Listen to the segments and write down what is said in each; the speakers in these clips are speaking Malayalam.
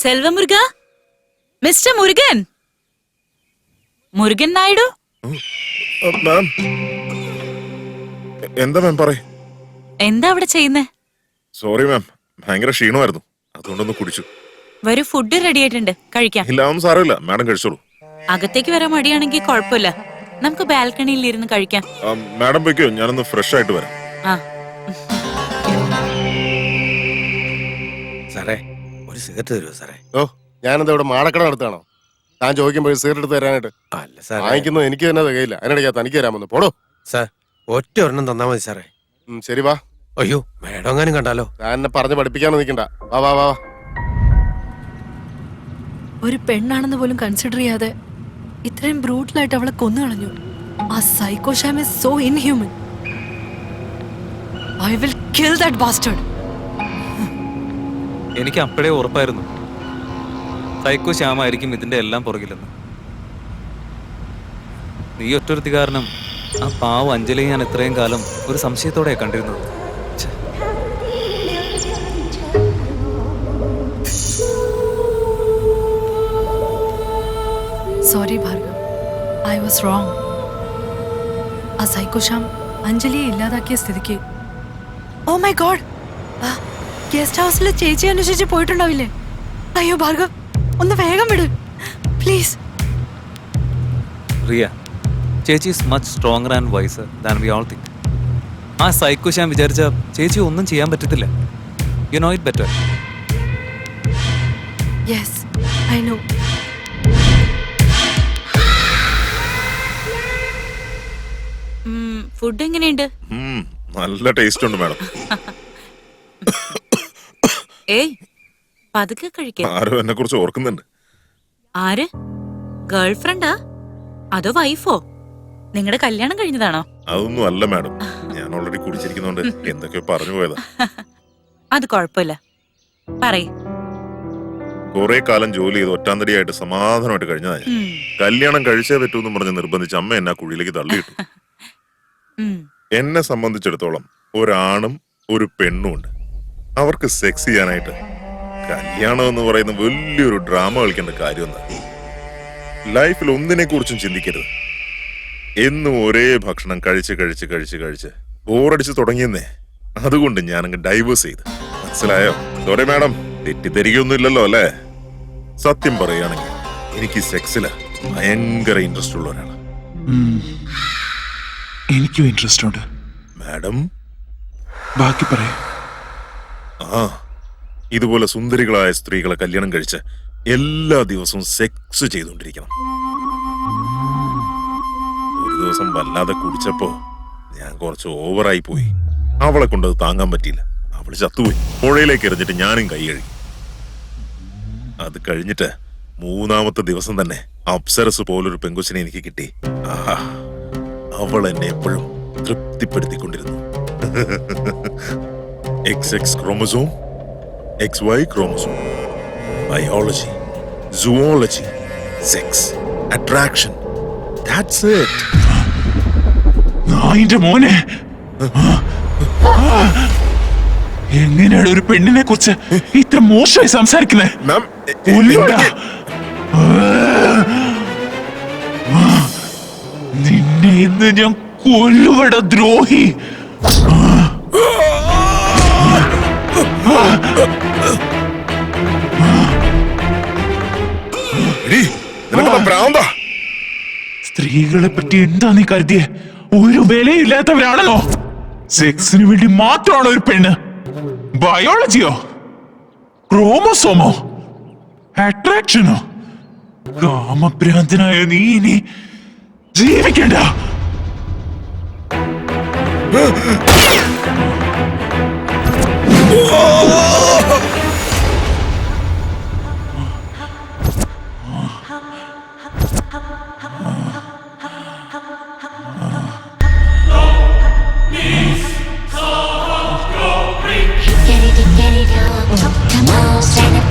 സെൽവമുരുക, മിസ്റ്റർ മുരുകൻ, മുരുകൻ നായിഡു. മാം, എന്താ മാം പറയ്. എന്താ അവിടെ ചെയ്യുന്നേ? സോറി മാം, ഭയങ്കര ക്ഷീണമായിരുന്നു, അതുകൊണ്ടൊന്ന് കുടിച്ചു. വരൂ, ഫുഡ് റെഡി ആയിട്ടുണ്ട്, കഴിക്കാം. ഇല്ല ഒന്നും സാരമില്ല, മാഡം കഴിച്ചോളൂ. അകത്തേക്ക് വരാൻ മടിയാണെങ്കിൽ കുഴപ്പമില്ല, നമുക്ക് ബാൽക്കണിയിൽ ഇരുന്ന് കഴിക്കാം. മാഡം പോയിക്കോ, ഞാനൊന്ന് ഫ്രഷ് ആയിട്ട് വരാം. ആ സാറേ, ഒരു സിഗരറ്റ് തരുമോ സാറേ? ഓ, ഞാനെന്താ ഇവിടെ മാടക്കട നടത്താണോ? താൻ ചോദിക്കുമ്പോൾ സിഗരറ്റ് എടുത്ത് തരാനായിട്ട്? അല്ല സാർ, വാങ്ങിക്കുന്നത് എനിക്ക് തന്നെ തികയില്ല, അതിനിടയ്ക്ക് തനിക്ക് തരാമെന്ന്. പോടോ സാർ, ഒറ്റ ഒരെണ്ണം തന്നാ മതി സാറേ. ശരി വാ. അയ്യോ, മേഡം എങ്ങാനും കണ്ടാലോ? താൻ എന്നെ പറഞ്ഞ് പഠിപ്പിക്കാനോ നിൽക്കണ്ട. വാ വാ വാ. ഒരു പെണ്ണാണെന്ന് പോലും കൺസിഡർ ചെയ്യാതെ ഇത്രയും ബ്രൂട്ടലായിട്ട് അവളെ കൊന്നു കളഞ്ഞു. ആ psycho Sham is so inhuman. I will kill that bastard. എനിക്ക് അപ്പോഴേ ഉറപ്പായിരുന്നു സൈക്കോ ശ്യാമായിരിക്കും ഇതിന്റെ എല്ലാം പുറകിലെന്ന്. നീ ഒറ്റൊരുത്തി കാരണം ആ പാവം അഞ്ജലി ഞാൻ ഇത്രയും കാലം ഒരു സംശയത്തോടെ കണ്ടിരുന്നത്. Sorry Bhargav, I was wrong. ആ സൈക്കോ ഷാം അഞ്ജലിയെ ഇല്ലാതാക്കിയ സ്ഥിതിക്ക്, ഓ മൈ ഗോഡ്, ഗസ്റ്റ് ഹൗസിൽ ചേച്ചി അന്വേഷിച്ച് പോയിട്ടുണ്ടാവില്ലേ? അയ്യോ ഭാർഗവ്, ഒന്ന് വേഗം വിട് പ്ലീസ്. റിയ, ചേച്ചി is much stronger and wiser than we all think. ആ സൈക്കോ ശ്യാം വിചാരിച്ച ചേച്ചി ഒന്നും ചെയ്യാൻ പറ്റത്തില്ല. You know it better. Yes, I know. Food എങ്ങനെയുണ്ട്? നല്ല ടേസ്റ്റ് ഉണ്ട് മാഡം. ഏയ്, പതുക്കെ കഴിക്കാം. ആരോ എന്നെ കുറിച്ച് ഓർക്കുന്നുണ്ട്. ആര്? ഗേൾ ഫ്രണ്ടാ അതോ വൈഫോ? നിങ്ങളുടെ കല്യാണം കഴിഞ്ഞതാണോ? അതൊന്നും അല്ല മാഡം, ഞാൻ ഓൾറെഡി കുടിച്ചിരിക്കുന്നോണ്ട് എന്തൊക്കെയോ പറഞ്ഞു പോയതാ. അത് കുഴപ്പമില്ല, പറയ്. കുറെ കാലം ജോലി ചെയ്ത് ഒറ്റാന്തടിയായിട്ട് സമാധാനമായിട്ട് കഴിഞ്ഞതാ ഞാൻ. കല്യാണം കഴിച്ചേ പറ്റൂന്ന് പറഞ്ഞ് നിർബന്ധിച്ച് അമ്മ എന്നെ ആ കുഴിയിലേക്ക് തള്ളിയിട്ടു. എന്നെ സംബന്ധിച്ചിടത്തോളം ഒരാണും ഒരു പെണ്ണും ഉണ്ട്. അവർക്ക് സെക്സ് ചെയ്യാനായിട്ട് കല്യാണം എന്ന് പറയുന്ന വലിയൊരു ഡ്രാമ കളിക്കേണ്ട കാര്യമൊന്നും. ലൈഫിൽ ഒന്നിനെ കുറിച്ചും ചിന്തിക്കരുത്. എന്നും ഒരേ ഭക്ഷണം കഴിച്ച് കഴിച്ച് കഴിച്ച് കഴിച്ച് ബോറടിച്ച് തുടങ്ങിയെന്നേ. അതുകൊണ്ട് ഞാനങ്ങ് ഡൈവേഴ്സ് ചെയ്ത്. മനസ്സിലായോ? സോറി മാഡം, തെറ്റിദ്ധരിക്കൊന്നും ഇല്ലല്ലോ അല്ലേ? സത്യം പറയുകയാണെങ്കിൽ എനിക്ക് സെക്സില് ഭയങ്കര ഇൻട്രസ്റ്റ് ഉള്ള ഒരാളാണ്. എനിക്കും ഇൻട്രസ്റ്റ് ഉണ്ട്. മാഡം ബാക്കി പറയേ. ഇതുപോലെ സുന്ദരികളായ സ്ത്രീകളെ കല്യാണം കഴിച്ച് എല്ലാ ദിവസവും സെക്സ് ചെയ്തുകൊണ്ടിരിക്കണം. ഒരു ദിവസം വല്ലാതെ കുടിച്ചപ്പോ ഞാൻ കുറച്ച് ഓവറായി പോയി. അവളെ കൊണ്ടത് താങ്ങാൻ പറ്റിയില്ല. അവള് ചത്തുപോയി. പുഴയിലേക്ക് എറിഞ്ഞിട്ട് ഞാനും കൈ കഴുകി. അത് കഴിഞ്ഞിട്ട് 3-ാമത്തെ ദിവസം തന്നെ അപ്സരസ് പോലൊരു പെങ്കൊച്ചിനെ എനിക്ക് കിട്ടി. ആഹാ, അവൾ എന്നെ എപ്പോഴും തൃപ്തിപ്പെടുത്തിക്കൊണ്ടിരുന്നു. XX chromosome, XY chromosome, biology, zoology, sex, attraction. That's it. നായിന്റെ മോനെ, എങ്ങനെയാണ് ഒരു പെണ്ണിനെ കുറിച്ച് ഇത്ര മോശമായി സംസാരിക്കുന്നത്? നിന്നെ ഇന്ന് ഞാൻ കൊല്ലുവട ദ്രോഹി. സ്ത്രീകളെ പറ്റി എന്താ നീ കരുതിയേ? ഒരു വിലയില്ലാത്തവരാണല്ലോ. സെക്സിന് വേണ്ടി മാത്രമാണോ ഒരു പെണ്ണ്? ബയോളജിയോ, ക്രോമസോമോ, അട്രാക്ഷനോ? കാമഭ്രാന്തനായ നീ ഇനി ജീവിക്കണ്ട.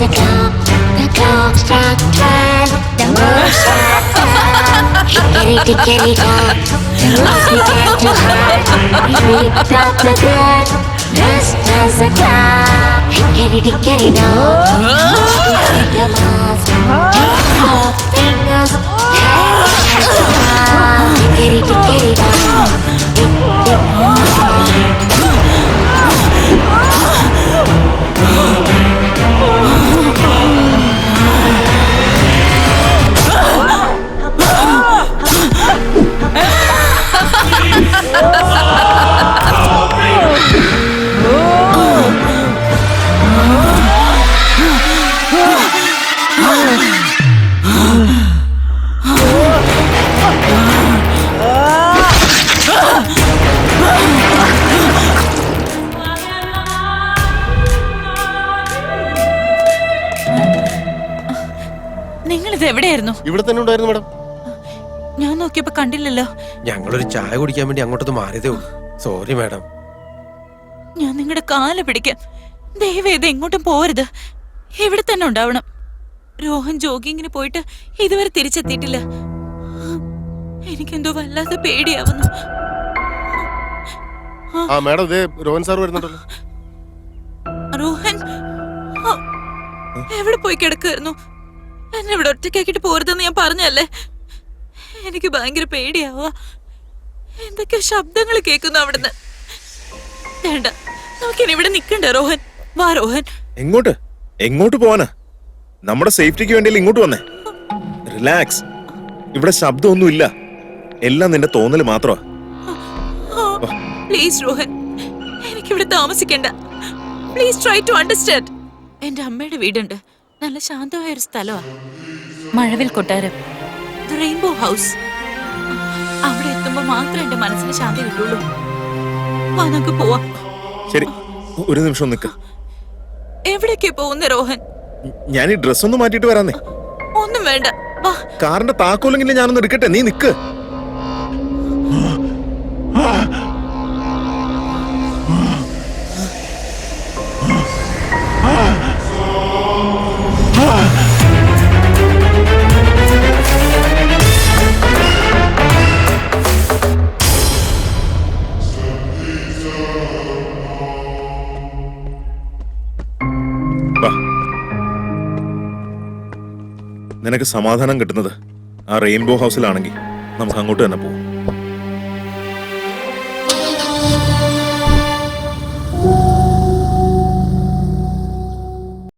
The clock struck 12. The moon struck 12. get it on. Things began to hurt. We picked up the good, just as a cloud. Get it on. We take the mask, your fingers, get it on. നിങ്ങളിത് എവിടെയായിരുന്നു? ഇവിടെ തന്നെ ഉണ്ടായിരുന്നു മാഡം. ഞാൻ നോക്കിയപ്പോ കണ്ടില്ലല്ലോ. ഞങ്ങളൊരു ചായ കുടിക്കാൻ വേണ്ടി അങ്ങോട്ടൊന്ന് മാറിയതേ ഉള്ളൂ. Sorry madam. ഞാൻ നിങ്ങളുടെ കാല് പിടിക്കാം. ദയവേത് എങ്ങോട്ടും പോരുത്. ഇവിടെ തന്നെ ഉണ്ടാവണം. രോഹൻ ജോഗിങ്ങിന് പോയിട്ട് ഇതുവരെ തിരിച്ചെത്തിയിട്ടില്ല. എനിക്കെന്തോ വല്ലാതെ പേടിയാവുന്നു. ആ മാഡം ഇതേ രോഹൻ സാർ വരുന്നുണ്ടല്ലോ. രോഹൻ ആ, എവിടെ പോയി കിടക്കായിരുന്നു? എന്നെ ഇവിടെ ഒറ്റയ്ക്കാക്കിട്ട് പോരുതെന്ന് ഞാൻ പറഞ്ഞല്ലേ. എനിക്ക് ഭയങ്കര പേടിയാവുക. എന്തൊക്കെയോ ശബ്ദങ്ങൾ കേൾക്കുന്നു അവിടുന്ന്. വേണ്ട, നമുക്കിനി ഇവിടെ നിക്കണ്ട രോഹൻ. വാ രോഹൻ. എങ്ങോട്ട് എങ്ങോട്ട് പോവാനാ? നമ്മുടെ സേഫ്റ്റിക്ക് വേണ്ടിയല്ലേ ഇങ്ങോട്ട് വന്നേ. റിലാക്സ്. ഇവിടെ ശബ്ദമൊന്നുമില്ല. എല്ലാം നിന്റെ തോന്നല് മാത്രമാ. പ്ലീസ് രോഹൻ, എനിക്കിവിടെ താമസിക്കണ്ട. Please try to understand. എന്റെ അമ്മയുടെ വീടുണ്ട്. നല്ല ശാന്തമായ ഒരു സ്ഥലമാണ്. മഴവിൽ കൊട്ടാരം, റെയിൻബോ ഹൗസ്. അവിടെ എത്തുമ്പോ മാത്രമേ എന്റെ മനസ്സിന് ശാന്തി കിട്ടുള്ളൂ. വാ, നമുക്ക് പോവാം. ശരി, ഒരു നിമിഷം നിൽക്ക. എവിടേക്കാ പോകുന്ന രോഹൻ? ഞാൻ ഈ ഡ്രസ് ഒന്ന് മാറ്റിയിട്ട് വരാന്നേ. ഒന്നും വേണ്ട, വാ. കാറിന്റെ താക്കോലെങ്കിലും ഞാനൊന്ന് എടുക്കട്ടെ. നീ നിക്ക്. നിനക്ക് സമാധാനം കിട്ടുന്നത് ആ റെയിൻബോ ഹൗസിലാണെങ്കിൽ നമുക്ക് അങ്ങോട്ട് തന്നെ പോകും.